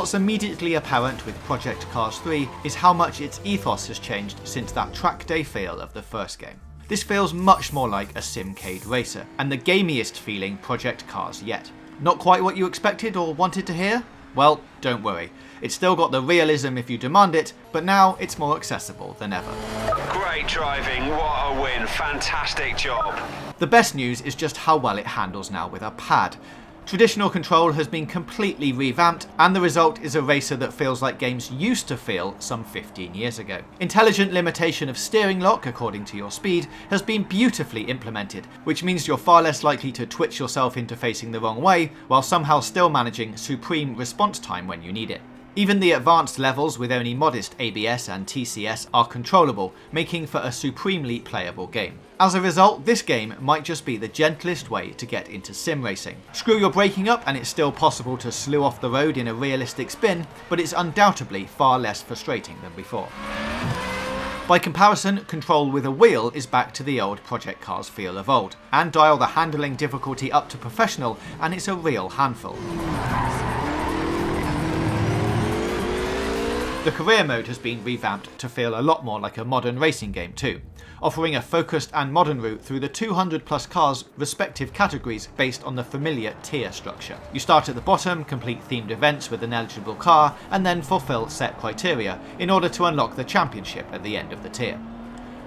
What's immediately apparent with Project Cars 3 is how much its ethos has changed since that track day feel of the first game. This feels much more like a simcade racer, and the gamiest feeling Project Cars yet. Not quite what you expected or wanted to hear? Well, don't worry. It's still got the realism if you demand it, but now it's more accessible than ever. Great driving, what a win, fantastic job. The best news is just how well it handles now with a pad. Traditional control has been completely revamped, and the result is a racer that feels like games used to feel some 15 years ago. Intelligent limitation of steering lock according to your speed has been beautifully implemented, which means you're far less likely to twitch yourself into facing the wrong way, while somehow still managing supreme response time when you need it. Even the advanced levels with only modest ABS and TCS are controllable, making for a supremely playable game. As a result, this game might just be the gentlest way to get into sim racing. Screw your braking up and it's still possible to slew off the road in a realistic spin, but it's undoubtedly far less frustrating than before. By comparison, control with a wheel is back to the old Project Cars feel of old, and dial the handling difficulty up to professional and it's a real handful. The career mode has been revamped to feel a lot more like a modern racing game too, offering a focused and modern route through the 200 plus cars' respective categories based on the familiar tier structure. You start at the bottom, complete themed events with an eligible car, and then fulfill set criteria in order to unlock the championship at the end of the tier.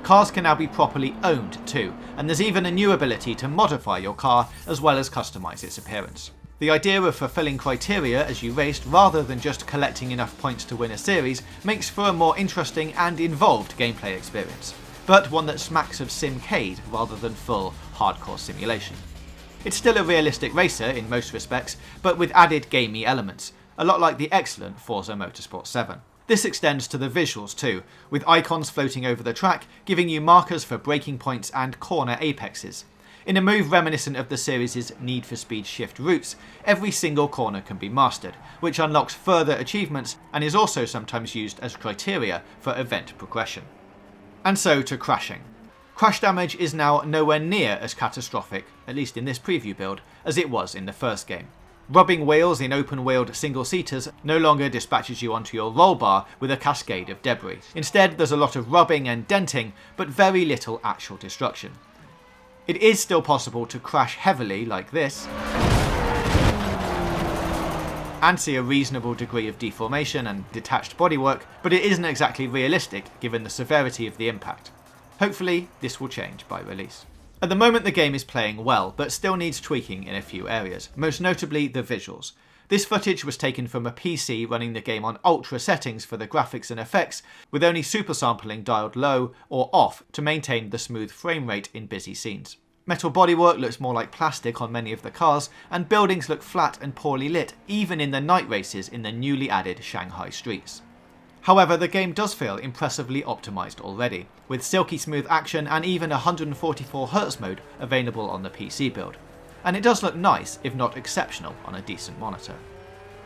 Cars can now be properly owned too, and there's even a new ability to modify your car as well as customise its appearance. The idea of fulfilling criteria as you raced rather than just collecting enough points to win a series makes for a more interesting and involved gameplay experience, but one that smacks of simcade rather than full hardcore simulation. It's still a realistic racer in most respects, but with added gamey elements, a lot like the excellent Forza Motorsport 7. This extends to the visuals too, with icons floating over the track giving you markers for braking points and corner apexes. In a move reminiscent of the series' Need for Speed Shift routes, every single corner can be mastered, which unlocks further achievements and is also sometimes used as criteria for event progression. And so to crashing. Crash damage is now nowhere near as catastrophic, at least in this preview build, as it was in the first game. Rubbing wheels in open-wheeled single-seaters no longer dispatches you onto your roll bar with a cascade of debris. Instead, there's a lot of rubbing and denting, but very little actual destruction. It is still possible to crash heavily like this, and see a reasonable degree of deformation and detached bodywork, but it isn't exactly realistic given the severity of the impact. Hopefully, this will change by release. At the moment the game is playing well, but still needs tweaking in a few areas, most notably the visuals. This footage was taken from a PC running the game on ultra settings for the graphics and effects, with only super sampling dialed low or off to maintain the smooth frame rate in busy scenes. Metal bodywork looks more like plastic on many of the cars, and buildings look flat and poorly lit, even in the night races in the newly added Shanghai streets. However, the game does feel impressively optimised already, with silky smooth action and even 144Hz mode available on the PC build. And it does look nice, if not exceptional, on a decent monitor.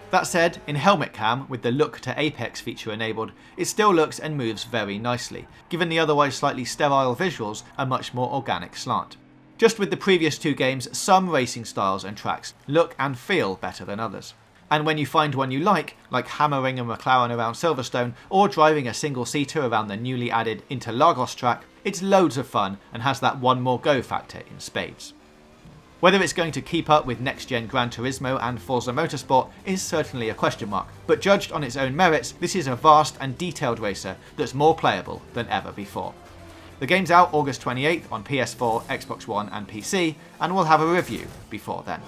That said, in helmet cam, with the look to apex feature enabled, it still looks and moves very nicely, given the otherwise slightly sterile visuals a much more organic slant. Just with the previous two games, some racing styles and tracks look and feel better than others. And when you find one you like hammering a McLaren around Silverstone or driving a single-seater around the newly added Interlagos track, it's loads of fun and has that one more go factor in spades. Whether it's going to keep up with next-gen Gran Turismo and Forza Motorsport is certainly a question mark, but judged on its own merits, this is a vast and detailed racer that's more playable than ever before. The game's out August 28th on PS4, Xbox One and PC, and we'll have a review before then.